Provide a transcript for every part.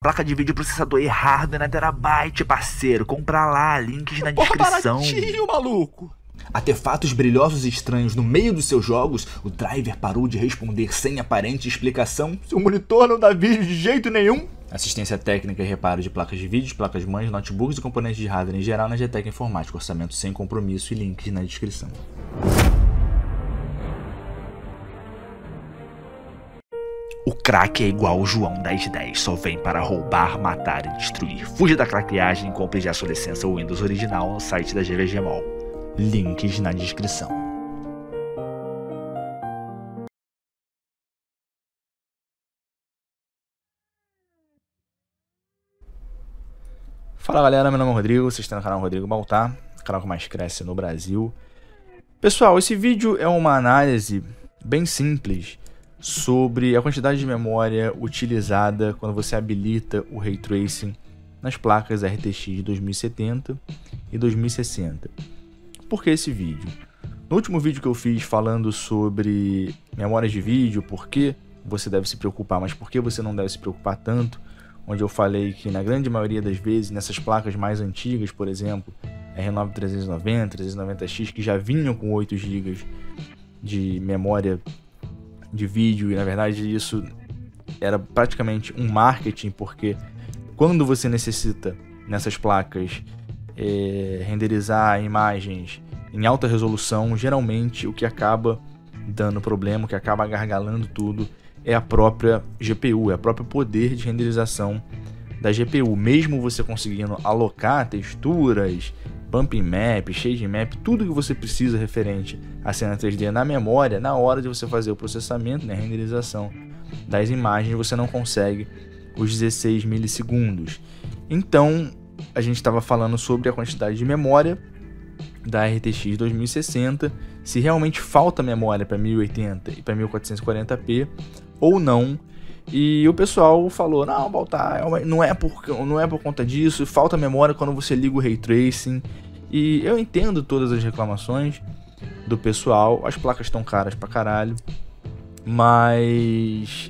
Placa de vídeo processador e hardware na Terabyte, parceiro. Compra lá, links na descrição. Baratinho, maluco. Artefatos brilhosos e estranhos no meio dos seus jogos, o driver parou de responder sem aparente explicação. Seu monitor não dá vídeo de jeito nenhum. Assistência técnica e reparo de placas de vídeo, placas mães, notebooks e componentes de hardware em geral na GTEC Informática. Orçamento sem compromisso e links na descrição. O crack é igual o João 1010, só vem para roubar, matar e destruir. Fuja da craqueagem e compre já sua licença Windows original no site da GVG Mall. Links na descrição. Fala galera, meu nome é Rodrigo, vocês estão no canal Rodrigo Baltar, o canal que mais cresce no Brasil. Pessoal, esse vídeo é uma análise bem simples sobre a quantidade de memória utilizada quando você habilita o Ray Tracing nas placas RTX 2070 e 2060. Por que esse vídeo? No último vídeo que eu fiz falando sobre memórias de vídeo, por que você deve se preocupar, mas por que você não deve se preocupar tanto, onde eu falei que na grande maioria das vezes, nessas placas mais antigas, por exemplo, R9 390, 390X, que já vinham com 8 GB de memória de vídeo, e na verdade isso era praticamente um marketing, porque quando você necessita nessas placas renderizar imagens em alta resolução, geralmente o que acaba dando problema, o que acaba gargalando tudo é a própria GPU, é o próprio poder de renderização da GPU. Mesmo você conseguindo alocar texturas, bumping map, shading map, tudo que você precisa referente à cena 3D na memória, na hora de você fazer o processamento, né, a renderização das imagens, você não consegue os 16 milissegundos. Então, a gente estava falando sobre a quantidade de memória da RTX 2060, se realmente falta memória para 1080 e para 1440p ou não. E o pessoal falou, não, Baltar, não é por conta disso, falta memória quando você liga o Ray Tracing. E eu entendo todas as reclamações do pessoal, as placas estão caras pra caralho, mas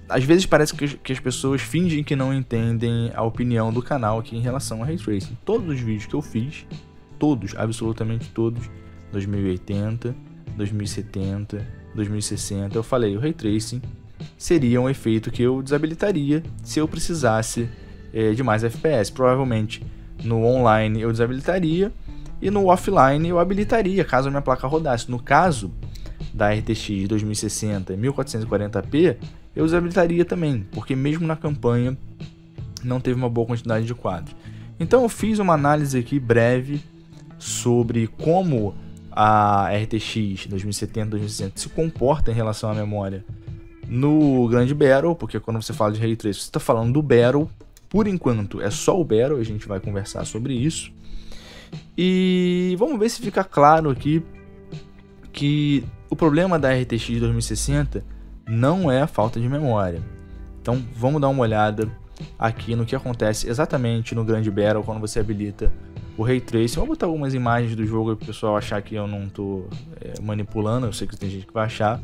às vezes parece que as pessoas fingem que não entendem a opinião do canal aqui em relação a Ray Tracing. Todos os vídeos que eu fiz, todos, absolutamente todos, 2080, 2070, 2060, eu falei, o Ray Tracing seria um efeito que eu desabilitaria se eu precisasse de mais FPS. Provavelmente no online eu desabilitaria e no offline eu habilitaria caso a minha placa rodasse. No caso da RTX 2060 e 1440p, eu desabilitaria também, porque mesmo na campanha não teve uma boa quantidade de quadros. Então eu fiz uma análise aqui breve sobre como a RTX 2070 e 2060 se comporta em relação à memória no grande Battle, porque quando você fala de Ray Tracing, você está falando do Battle. Por enquanto é só o Battle, a gente vai conversar sobre isso. E vamos ver se fica claro aqui que o problema da RTX 2060 não é a falta de memória. Então vamos dar uma olhada aqui no que acontece exatamente no grande Battle quando você habilita o Ray Tracing. Vou botar algumas imagens do jogo para o pessoal achar que eu não estou manipulando, eu sei que tem gente que vai achar.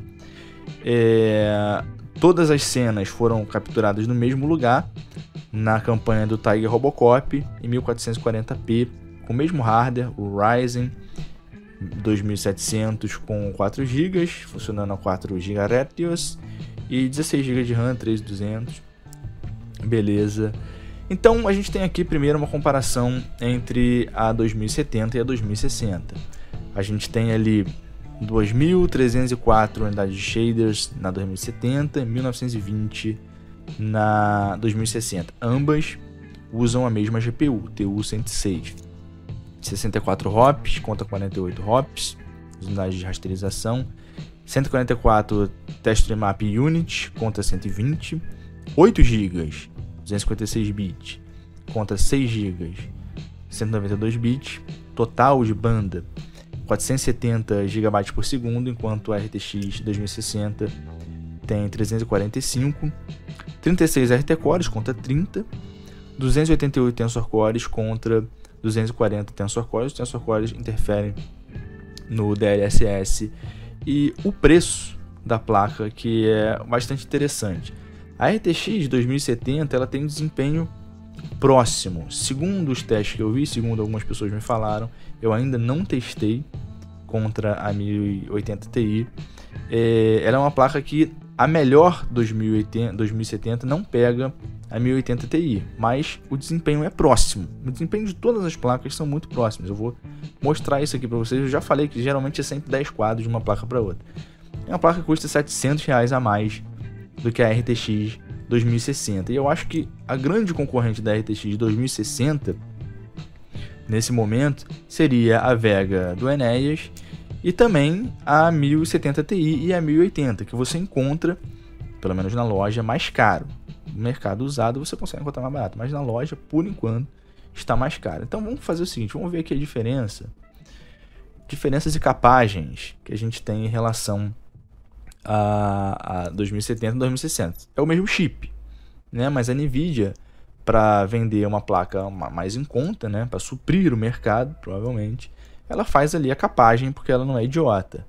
Todas as cenas foram capturadas no mesmo lugar, na campanha do Tiger Robocop, em 1440p, com o mesmo hardware, o Ryzen 2700 com 4 GB, funcionando a 4 GHz e 16 GB de RAM, 3200. Beleza. Então a gente tem aqui primeiro uma comparação entre a 2070 e a 2060. A gente tem ali 2.304 unidades de shaders na 2070 e 1920 na 2060. Ambas usam a mesma GPU, TU-106. 64 hops contra 48 hops, unidades de rasterização. 144 Texture Map Unit contra 120. 8 GB, 256 bits contra 6 GB, 192 bits. Total de banda 470 GB por segundo, enquanto a RTX 2060 tem 345, 36 RT Cores contra 30, 288 Tensor Cores contra 240 Tensor Cores. Os Tensor Cores interferem no DLSS. E o preço da placa, que é bastante interessante. A A RTX 2070 ela tem um desempenho próximo. Segundo os testes que eu vi, segundo algumas pessoas me falaram, eu ainda não testei contra a 1080 Ti. Ela é uma placa que a melhor 2070 não pega a 1080 Ti, mas o desempenho é próximo. O desempenho de todas as placas são muito próximos. Eu vou mostrar isso aqui para vocês. Eu já falei que geralmente é sempre 10 quadros de uma placa para outra. É uma placa que custa R$700 a mais do que a RTX 2060. E eu acho que a grande concorrente da RTX 2060 nesse momento seria a Vega do Enéas e também a 1070 Ti e a 1080, que você encontra, pelo menos na loja, mais caro. No mercado usado você consegue encontrar mais barato, mas na loja, por enquanto, está mais caro. Então vamos fazer o seguinte, vamos ver aqui a diferenças e capagens que a gente tem em relação a 2070 e 2060. É o mesmo chip, né? Mas a Nvidia, para vender uma placa mais em conta, né? Para suprir o mercado, provavelmente, ela faz ali a capagem porque ela não é idiota.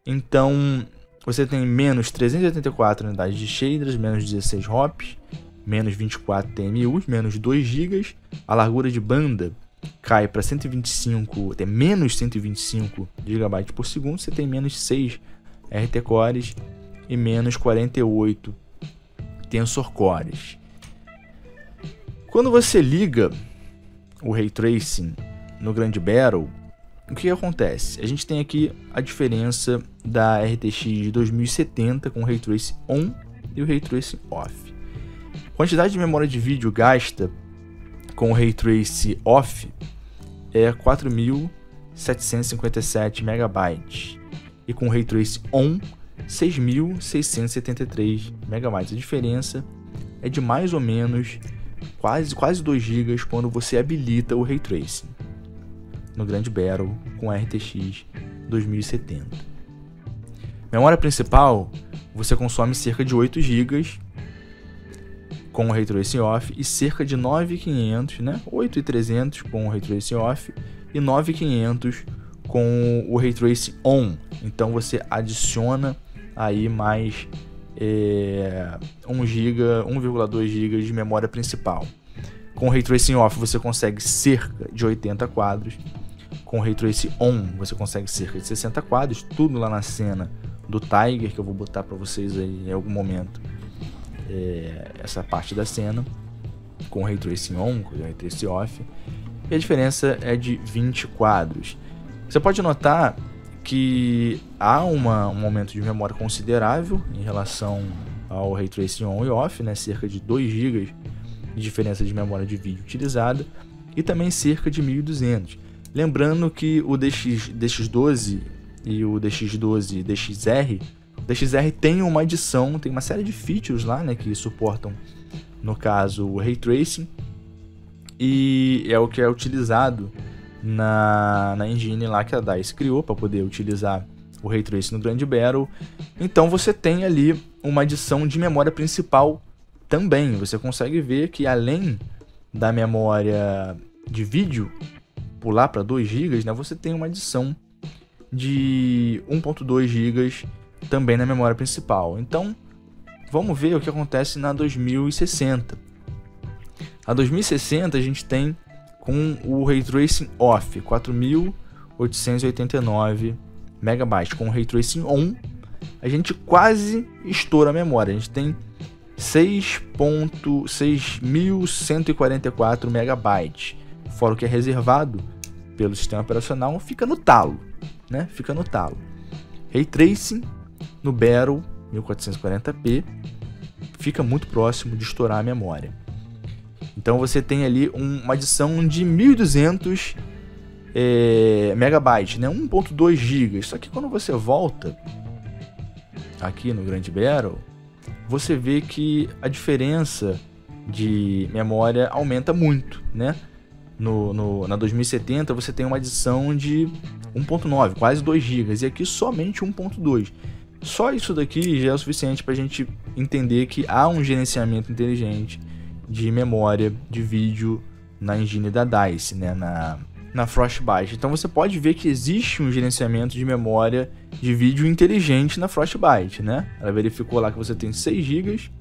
Então, você tem menos 384 unidades de shaders, menos 16 hops, menos 24 TMUs, menos 2 GB. A largura de banda cai para 125, até menos 125 GB por segundo. Você tem menos 6 RT Cores e menos 48 Tensor Cores. Quando você liga o Ray Tracing no Grand Battle, o que acontece? A gente tem aqui a diferença da RTX 2070 com o Ray Tracing On e o Ray Tracing Off. A quantidade de memória de vídeo gasta com o Ray Tracing Off é 4.757 MB e com o Ray Tracing On 6.673 MB. A diferença é de mais ou menos quase 2 GB quando você habilita o Ray Tracing no Grand Battle com a RTX 2070. Memória principal, você consome cerca de 8 GB com o Ray Tracing Off e cerca de 9.500, né? 8.300 com o Ray Tracing Off e 9.500 com o Ray Tracing On. Então você adiciona aí mais 1,2 GB de memória principal. Com o Ray Tracing Off você consegue cerca de 80 quadros. Com o Ray Tracing On você consegue cerca de 60 quadros. Tudo lá na cena do Tiger, que eu vou botar para vocês aí em algum momento, essa parte da cena com o Ray Tracing On, com o Ray Tracing Off. E a diferença é de 20 quadros. Você pode notar que há um aumento de memória considerável em relação ao Ray Tracing On e Off, né? Cerca de 2 GB de diferença de memória de vídeo utilizada e também cerca de 1.200. Lembrando que o DX12 e o DX12 e DXR, o DXR tem uma adição, tem uma série de features lá, né, que suportam, no caso, o Ray Tracing, e é o que é utilizado na engine lá que a DICE criou para poder utilizar o Ray Tracing no Grand Battle. Então você tem ali uma adição de memória principal também. Você consegue ver que além da memória de vídeo pular para 2 GB, né, você tem uma adição de 1.2 GB também na memória principal. Então vamos ver o que acontece na 2060. A 2060 a gente tem com o Ray Tracing Off 4.889 MB. Com o Ray Tracing On a gente quase estoura a memória. A gente tem 6.144 MB. Fora o que é reservado pelo sistema operacional, fica no talo, né? Fica no talo. Ray Tracing no Battle 1440p fica muito próximo de estourar a memória. Então você tem ali uma adição de 1.200 MB, né? 1.2 GB. Só que quando você volta aqui no Grand Battle, você vê que a diferença de memória aumenta muito, né? Na 2070 você tem uma adição de 1.9, quase 2 GB, e aqui somente 1.2. Só isso daqui já é o suficiente para a gente entender que há um gerenciamento inteligente de memória de vídeo na engine da DICE, né? na Frostbite. Então você pode ver que existe um gerenciamento de memória de vídeo inteligente na Frostbite, né? Ela verificou lá que você tem 6 GB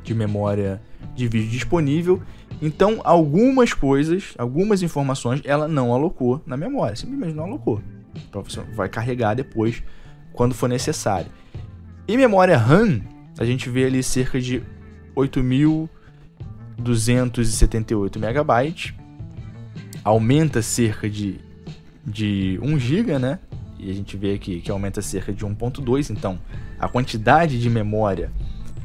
de memória de vídeo disponível. Então, algumas coisas, algumas informações, ela não alocou na memória, simplesmente não alocou. Você vai carregar depois, quando for necessário. Em memória RAM, a gente vê ali cerca de 8.278 MB, aumenta cerca de 1 GB, né? E a gente vê aqui que aumenta cerca de 1.2, então a quantidade de memória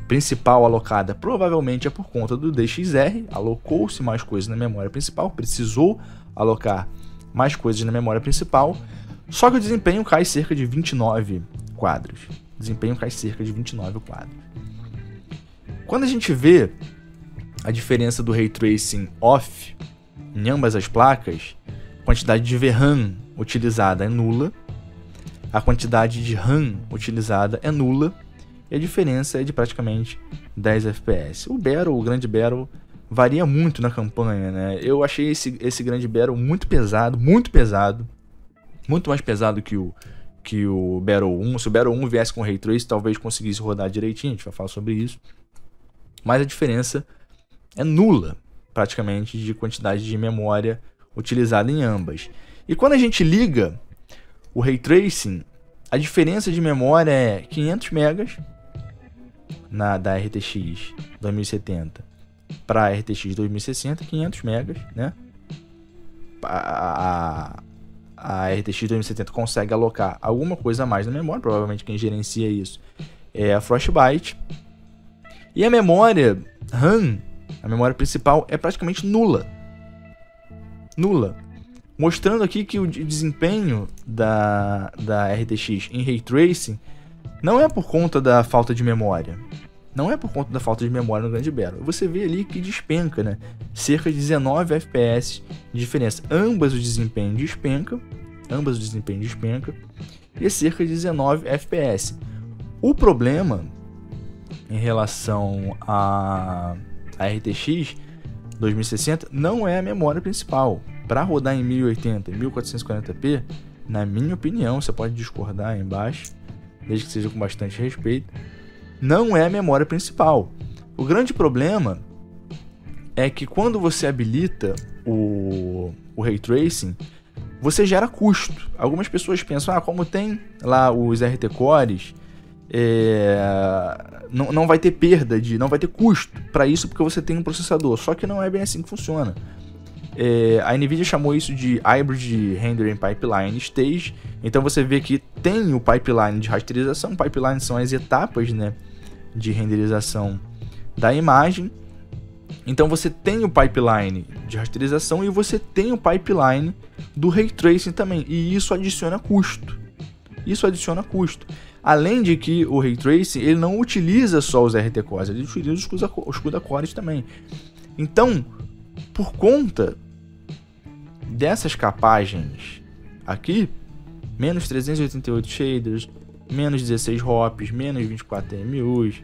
principal alocada provavelmente é por conta do DXR, alocou-se mais coisas na memória principal, precisou alocar mais coisas na memória principal, só que o desempenho cai cerca de 29 quadros. Quando a gente vê a diferença do Ray Tracing off em ambas as placas, a quantidade de VRAM utilizada é nula, a quantidade de RAM utilizada é nula, e a diferença é de praticamente 10 FPS. O grande Battle, varia muito na campanha, né? Eu achei esse grande Battle muito pesado, muito mais pesado que o Battle 1. Se o Battle 1 viesse com Ray Tracing, talvez conseguisse rodar direitinho, a gente vai falar sobre isso. Mas a diferença é nula, praticamente, de quantidade de memória utilizada em ambas. E quando a gente liga o Ray Tracing, a diferença de memória é 500 MB da RTX 2070 para a RTX 2060, 500 MB, né? A RTX 2070 consegue alocar alguma coisa a mais na memória, provavelmente quem gerencia isso é a Frostbite. E a memória RAM, a memória principal, é praticamente nula. Mostrando aqui que o desempenho da RTX em Ray Tracing não é por conta da falta de memória. Não é por conta da falta de memória no grande Battle. Você vê ali que despenca, né? Cerca de 19 FPS de diferença. Ambas o desempenho despenca. E cerca de 19 FPS. O problema em relação a RTX 2060 não é a memória principal. Para rodar em 1080 e 1440p, na minha opinião, você pode discordar aí embaixo, desde que seja com bastante respeito, não é a memória principal. O grande problema é que quando você habilita o Ray Tracing, você gera custo. Algumas pessoas pensam, como tem lá os RT Cores, não vai ter perda, não vai ter custo para isso porque você tem um processador. Só que não é bem assim que funciona. A NVIDIA chamou isso de Hybrid Rendering Pipeline Stage. Então você vê que tem o pipeline de rasterização. Pipeline são as etapas, né, de renderização da imagem. Então você tem o pipeline de rasterização e você tem o pipeline do Ray Tracing também. E isso adiciona custo. Além de que o Ray Tracing ele não utiliza só os RT Cores, ele utiliza os CUDA Cores também. Então, por conta dessas capagens aqui, menos 388 shaders, menos 16 hops, menos 24 TMUs,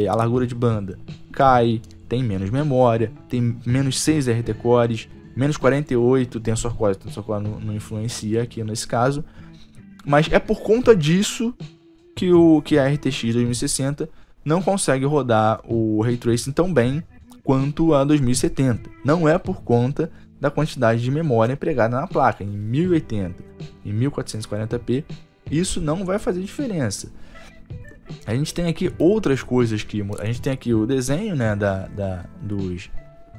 a largura de banda cai, tem menos memória, tem menos 6 RT Cores, menos 48 Tensor Core. Tensor Core não influencia aqui nesse caso, mas é por conta disso que a RTX 2060 não consegue rodar o Ray Tracing tão bem quanto a 2070. Não é por conta da quantidade de memória empregada na placa. Em 1080 e 1440p, isso não vai fazer diferença. A gente tem aqui outras coisas que... A gente tem aqui o desenho, né,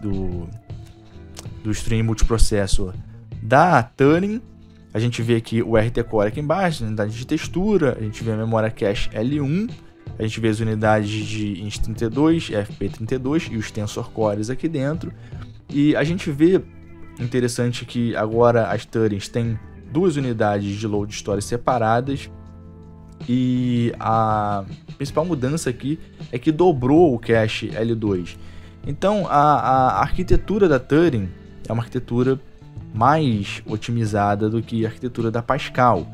do stream multiprocessor da Turing. A gente vê aqui o RT Core aqui embaixo, unidade de textura. A gente vê a memória cache L1. A gente vê as unidades de Inst32, FP32 e os Tensor Cores aqui dentro. E a gente vê, interessante que agora as Turings têm 2 unidades de load store separadas. E a principal mudança aqui é que dobrou o cache L2. Então a arquitetura da Turing é uma arquitetura mais otimizada do que a arquitetura da Pascal.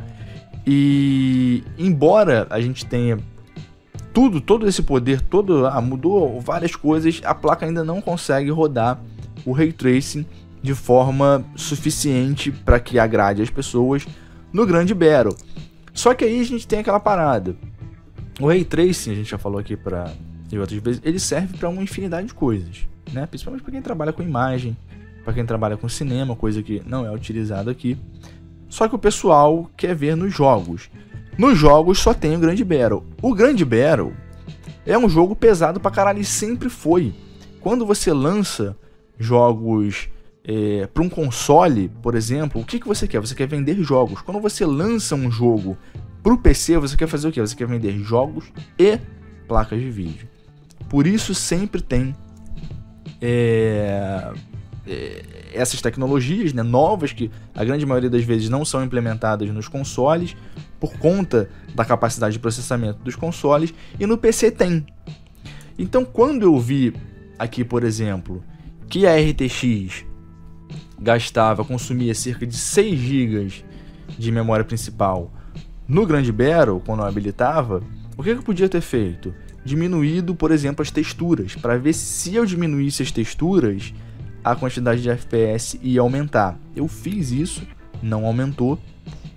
E embora a gente tenha todo esse poder, mudou várias coisas, a placa ainda não consegue rodar o Ray Tracing de forma suficiente para que agrade as pessoas no grande Battle. Só que aí a gente tem aquela parada. O Ray Tracing, a gente já falou aqui para e outras vezes ele serve para uma infinidade de coisas, né? Principalmente para quem trabalha com imagem, para quem trabalha com cinema, coisa que não é utilizada aqui. Só que o pessoal quer ver nos jogos. Nos jogos só tem o Grand Battle. O Grand Battle é um jogo pesado pra caralho e sempre foi. Quando você lança jogos para um console, por exemplo, o que você quer? Você quer vender jogos. Quando você lança um jogo pro PC, você quer fazer o quê? Você quer vender jogos e placas de vídeo. Por isso sempre tem essas tecnologias, né, novas, que a grande maioria das vezes não são implementadas nos consoles por conta da capacidade de processamento dos consoles, e no PC tem. Então, quando eu vi aqui, por exemplo, que a RTX consumia cerca de 6 GB de memória principal no Grand Battle, quando eu habilitava, o que eu podia ter feito? Diminuído, por exemplo, as texturas, para ver se eu diminuísse as texturas, a quantidade de FPS ia aumentar. Eu fiz isso, não aumentou.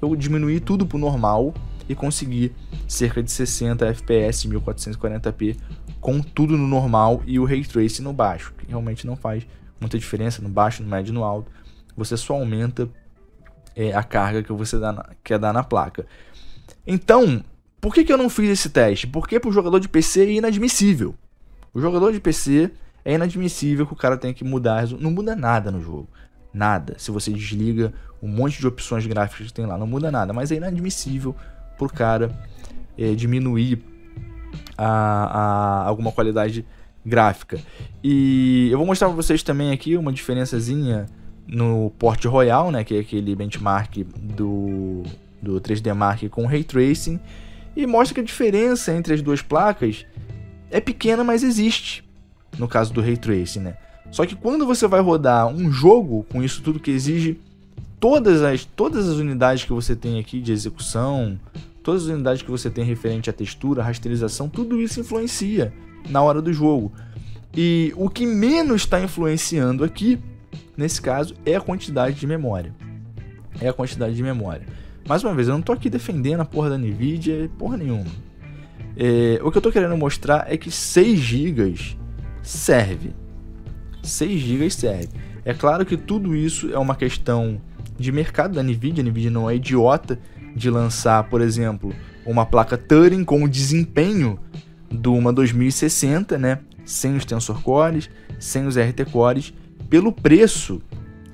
Eu diminuí tudo para o normal e consegui cerca de 60 FPS, 1440p, com tudo no normal e o Ray Tracing no baixo, que realmente não faz muita diferença no baixo, no médio e no alto. Você só aumenta a carga que você quer dar na placa. Então, por que eu não fiz esse teste? Porque para o jogador de PC é inadmissível. O jogador de PC é inadmissível que o cara tenha que mudar. Não muda nada no jogo. Nada. Se você desliga um monte de opções gráficas que tem lá, não muda nada. Mas é inadmissível pro cara diminuir alguma qualidade gráfica. E eu vou mostrar para vocês também aqui uma diferençazinha no Port Royal, né, que é aquele benchmark do 3D Mark com Ray Tracing, e mostra que a diferença entre as duas placas é pequena, mas existe, no caso do Ray Tracing, né? Só que quando você vai rodar um jogo com isso tudo que exige todas as unidades que você tem aqui de execução, todas as unidades que você tem referente à textura, rasterização, tudo isso influencia na hora do jogo. E o que menos está influenciando aqui, nesse caso, é a quantidade de memória. É a quantidade de memória. Mais uma vez, eu não tô aqui defendendo a porra da Nvidia, porra nenhuma. O que eu tô querendo mostrar é que 6 GB serve. 6 GB serve. É claro que tudo isso é uma questão de mercado da Nvidia. A Nvidia não é idiota de lançar, por exemplo, uma placa Turing com o desempenho de uma 2060, né? Sem os Tensor Cores, sem os RT Cores, pelo preço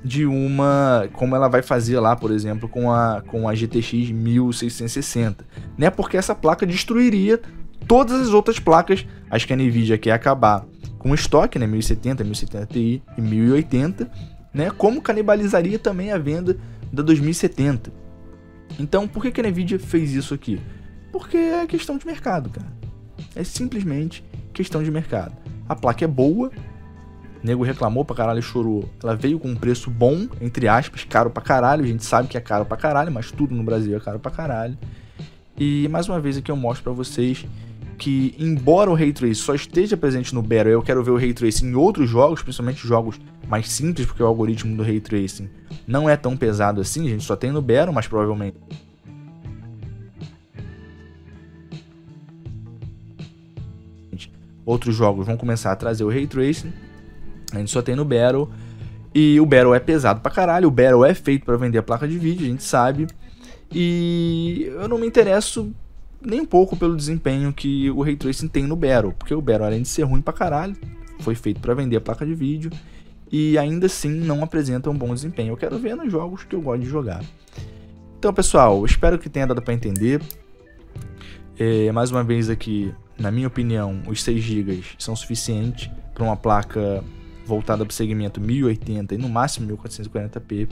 de uma, como ela vai fazer lá, por exemplo, com a GTX 1660, né? Porque essa placa destruiria todas as outras placas, as que a Nvidia quer acabar com o estoque, né? 1070, 1070 Ti e 1080, né? Como canibalizaria também a venda da 2070. Então, por que a Nvidia fez isso aqui? Porque é questão de mercado, cara. É simplesmente questão de mercado. A placa é boa, o nego reclamou pra caralho e chorou. Ela veio com um preço bom, entre aspas, caro pra caralho. A gente sabe que é caro pra caralho, mas tudo no Brasil é caro pra caralho. E mais uma vez aqui eu mostro pra vocês que, embora o Ray Tracing só esteja presente no Battle, eu quero ver o Ray Tracing em outros jogos, principalmente jogos mais simples, porque o algoritmo do Ray Tracing não é tão pesado assim, a gente só tem no Battle, mas provavelmente outros jogos vão começar a trazer o Ray Tracing. A gente só tem no Battle. E o Battle é pesado pra caralho. O Battle é feito pra vender a placa de vídeo, a gente sabe. E eu não me interesso nem um pouco pelo desempenho que o Ray Tracing tem no Battle. Porque o Battle, além de ser ruim pra caralho, foi feito pra vender a placa de vídeo. E ainda assim não apresenta um bom desempenho. Eu quero ver nos jogos que eu gosto de jogar. Então, pessoal, espero que tenha dado pra entender. Mais uma vez aqui, na minha opinião, os 6 GB são suficientes para uma placa voltada para o segmento 1080 e no máximo 1440p.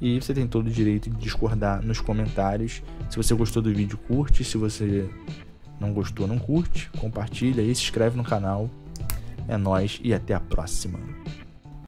E você tem todo o direito de discordar nos comentários. Se você gostou do vídeo, curte. Se você não gostou, não curte. Compartilha aí, se inscreve no canal. É nóis e até a próxima.